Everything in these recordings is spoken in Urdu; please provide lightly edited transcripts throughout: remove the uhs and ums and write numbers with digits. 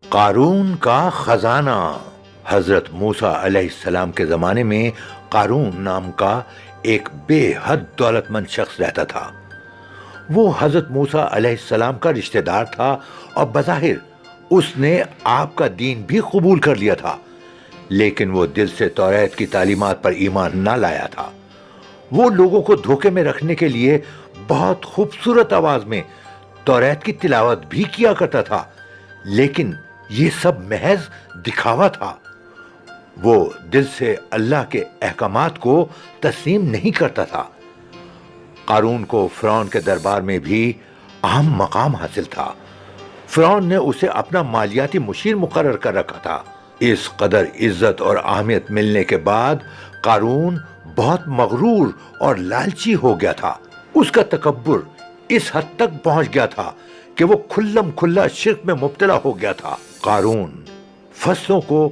قارون کا خزانہ۔ حضرت موسیٰ علیہ السلام کے زمانے میں قارون نام کا ایک بے حد دولت مند شخص رہتا تھا۔ وہ حضرت موسیٰ علیہ السلام کا رشتہ دار تھا اور بظاہر اس نے آپ کا دین بھی قبول کر لیا تھا، لیکن وہ دل سے توریت کی تعلیمات پر ایمان نہ لایا تھا۔ وہ لوگوں کو دھوکے میں رکھنے کے لیے بہت خوبصورت آواز میں توریت کی تلاوت بھی کیا کرتا تھا، لیکن یہ سب محض دکھاوا تھا۔ وہ دل سے اللہ کے احکامات کو تسلیم نہیں کرتا تھا۔ قارون کو فرعون کے دربار میں بھی اہم مقام حاصل تھا۔ فرعون نے اسے اپنا مالیاتی مشیر مقرر کر رکھا تھا۔ اس قدر عزت اور اہمیت ملنے کے بعد قارون بہت مغرور اور لالچی ہو گیا تھا۔ اس کا تکبر اس حد تک پہنچ گیا تھا کہ وہ کھلم کھلا شرک میں مبتلا ہو گیا تھا۔ قارون فصلوں کو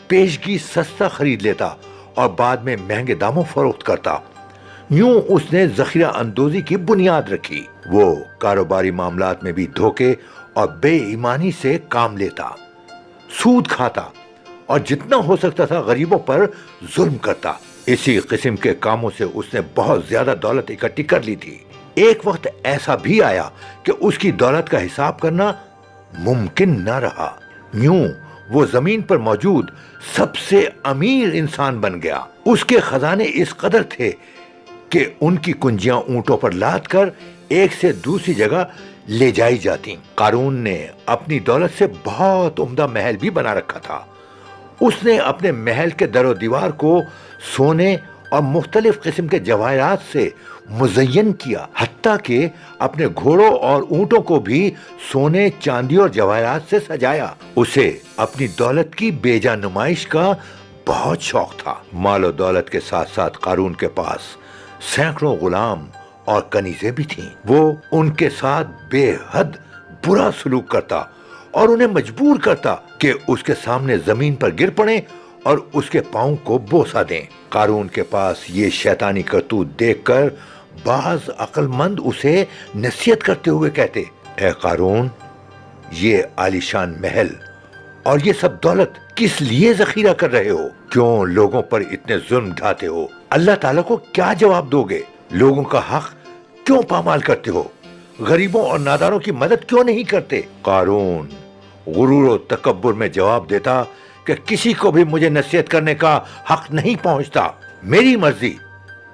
پیشگی سستا خرید لیتا اور بعد میں مہنگے داموں فروخت کرتا۔ یوں اس نے ذخیرہ اندوزی کی بنیاد رکھی۔ وہ کاروباری معاملات میں بھی دھوکے اور بے ایمانی سے کام لیتا، سود کھاتا اور جتنا ہو سکتا تھا غریبوں پر ظلم کرتا۔ اسی قسم کے کاموں سے اس نے بہت زیادہ دولت اکٹھی کر لی تھی۔ ایک وقت ایسا بھی آیا کہ اس کی دولت کا حساب کرنا ممکن نہ رہا۔ یوں وہ زمین پر موجود سب سے امیر انسان بن گیا۔ اس کے خزانے اس قدر تھے کہ ان کی کنجیاں اونٹوں پر لاد کر ایک سے دوسری جگہ لے جائی جاتی۔ قارون نے اپنی دولت سے بہت عمدہ محل بھی بنا رکھا تھا۔ اس نے اپنے محل کے در و دیوار کو سونے اور مختلف قسم کے جواہرات سے مزین کیا، حتیٰ کہ اپنے گھوڑوں اور اونٹوں کو بھی سونے، چاندی اور جواہرات سے سجایا۔ اسے اپنی دولت کی بے جا نمائش کا بہت شوق تھا۔ مال و دولت کے ساتھ ساتھ قارون کے پاس سینکڑوں غلام اور کنیزیں بھی تھیں۔ وہ ان کے ساتھ بے حد برا سلوک کرتا اور انہیں مجبور کرتا کہ اس کے سامنے زمین پر گر پڑیں اور اس کے پاؤں کو بوسہ دیں۔ قارون کے پاس یہ شیطانی کرتوت دیکھ کر بعض عقل مند اسے نصیحت کرتے ہوئے کہتے، اے قارون، یہ عالیشان محل اور یہ سب دولت کس لیے ذخیرہ کر رہے ہو؟ کیوں لوگوں پر اتنے ظلم ڈھاتے ہو؟ اللہ تعالیٰ کو کیا جواب دو گے؟ لوگوں کا حق کیوں پامال کرتے ہو؟ غریبوں اور ناداروں کی مدد کیوں نہیں کرتے؟ قارون غرور و تکبر میں جواب دیتا کہ کسی کو بھی مجھے نصیحت کرنے کا حق نہیں پہنچتا۔ میری مرضی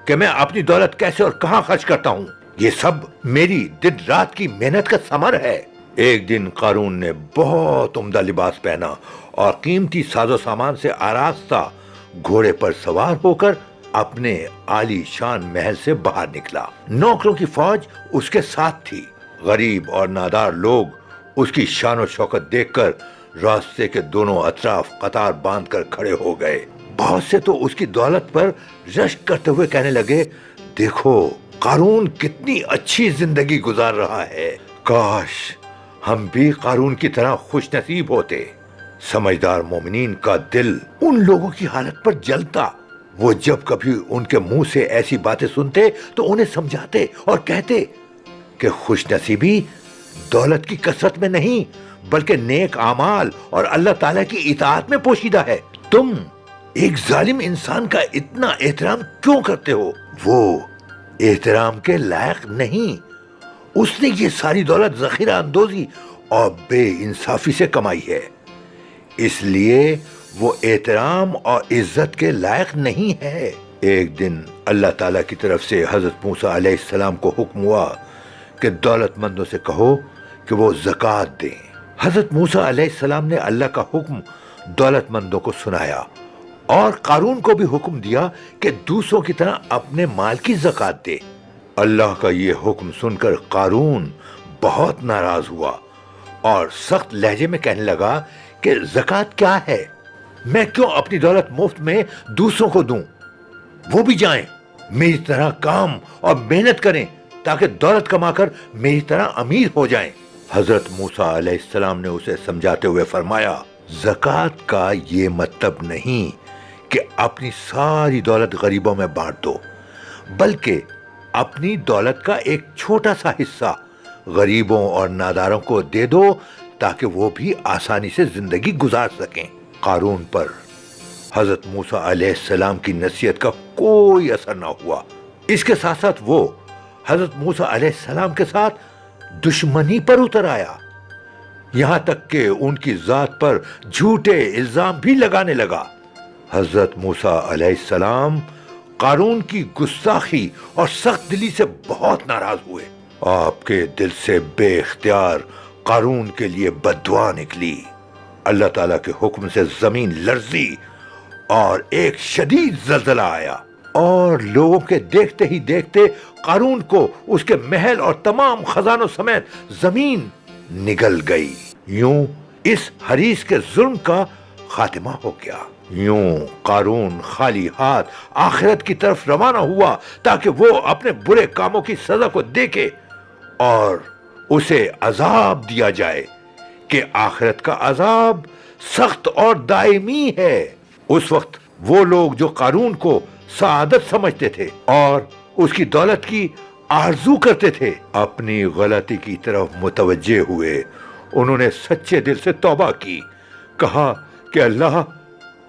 کہ میں اپنی دولت کیسے اور کہاں خرچ کرتا ہوں، یہ سب میری دن رات کی محنت کا ثمر ہے۔ ایک دن قارون نے بہت عمدہ لباس پہنا اور قیمتی ساز و سامان سے آراستہ گھوڑے پر سوار ہو کر اپنے عالی شان محل سے باہر نکلا۔ نوکروں کی فوج اس کے ساتھ تھی۔ غریب اور نادار لوگ اس کی شان و شوکت دیکھ کر راستے کے دونوں اطراف قطار باندھ کر کھڑے ہو گئے۔ بہت سے تو اس کی دولت پر رشک کرتے ہوئے کہنے لگے، دیکھو قارون کتنی اچھی زندگی گزار رہا ہے، کاش ہم بھی قارون کی طرح خوش نصیب ہوتے۔ سمجھدار مومنین کا دل ان لوگوں کی حالت پر جلتا۔ وہ جب کبھی ان کے منہ سے ایسی باتیں سنتے تو انہیں سمجھاتے اور کہتے کہ خوش نصیبی دولت کی کثرت میں نہیں بلکہ نیک اعمال اور اللہ تعالیٰ کی اطاعت میں پوشیدہ ہے۔ تم ایک ظالم انسان کا اتنا احترام کیوں کرتے ہو؟ وہ احترام کے لائق نہیں۔ اس نے یہ ساری دولت ذخیرہ اندوزی اور بے انصافی سے کمائی ہے، اس لیے وہ احترام اور عزت کے لائق نہیں ہے۔ ایک دن اللہ تعالیٰ کی طرف سے حضرت موسیٰ علیہ السلام کو حکم ہوا کہ دولت مندوں سے کہو کہ وہ زکوٰۃ دیں۔ حضرت موسیٰ علیہ السلام نے اللہ کا حکم دولت مندوں کو سنایا اور قارون کو بھی حکم دیا کہ دوسروں کی طرح اپنے مال کی زکوٰۃ دے۔ اللہ کا یہ حکم سن کر قارون بہت ناراض ہوا اور سخت لہجے میں کہنے لگا کہ زکوٰۃ کیا ہے؟ میں کیوں اپنی دولت مفت میں دوسروں کو دوں؟ وہ بھی جائیں میری طرح کام اور محنت کریں تاکہ دولت کما کر میری طرح امیر ہو جائیں۔ حضرت موسیٰ علیہ السلام نے اسے سمجھاتے ہوئے فرمایا، زکوٰۃ کا یہ مطلب نہیں کہ اپنی ساری دولت غریبوں میں بانٹ دو، بلکہ اپنی دولت کا ایک چھوٹا سا حصہ غریبوں اور ناداروں کو دے دو تاکہ وہ بھی آسانی سے زندگی گزار سکیں۔ قارون پر حضرت موسیٰ علیہ السلام کی نصیحت کا کوئی اثر نہ ہوا۔ اس کے ساتھ ساتھ وہ حضرت موسیٰ علیہ السلام کے ساتھ دشمنی پر اتر آیا، یہاں تک کہ ان کی ذات پر جھوٹے الزام بھی لگانے لگا۔ حضرت موسیٰ علیہ السلام قارون کی گستاخی اور سخت دلی سے بہت ناراض ہوئے۔ آپ کے دل سے بے اختیار قارون کے لیے بد دعا نکلی۔ اللہ تعالیٰ کے حکم سے زمین لرزی اور ایک شدید زلزلہ آیا، اور لوگوں کے دیکھتے ہی دیکھتے قارون کو اس کے محل اور تمام خزانوں سمیت زمین نگل گئی۔ یوں اس حریص کے ظلم کا خاتمہ ہو گیا۔ یوں قارون خالی ہاتھ آخرت کی طرف روانہ ہوا تاکہ وہ اپنے برے کاموں کی سزا کو دیکھے اور اسے عذاب دیا جائے کہ آخرت کا عذاب سخت اور دائمی ہے۔ اس وقت وہ لوگ جو قارون کو سعادت سمجھتے تھے اور اس کی دولت کی آرزو کرتے تھے، اپنی غلطی کی طرف متوجہ ہوئے۔ انہوں نے سچے دل سے توبہ کی، کہا کہ اللہ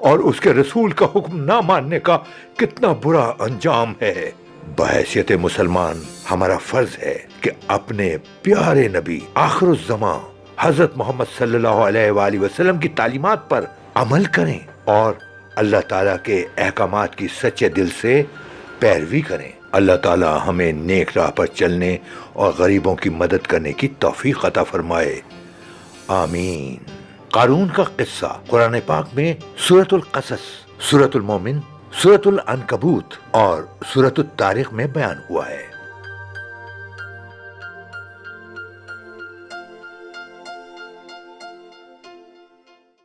اور اس کے رسول کا حکم نہ ماننے کا کتنا برا انجام ہے۔ بحیثیت مسلمان ہمارا فرض ہے کہ اپنے پیارے نبی آخر الزمان حضرت محمد صلی اللہ علیہ وآلہ وسلم کی تعلیمات پر عمل کریں اور اللہ تعالیٰ کے احکامات کی سچے دل سے پیروی کریں۔ اللہ تعالیٰ ہمیں نیک راہ پر چلنے اور غریبوں کی مدد کرنے کی توفیق عطا فرمائے، آمین۔ قارون کا قصہ قرآن پاک میں سورۃ القصص، سورۃ المومن، سورۃ العنکبوت اور سورۃ الطارق میں بیان ہوا ہے۔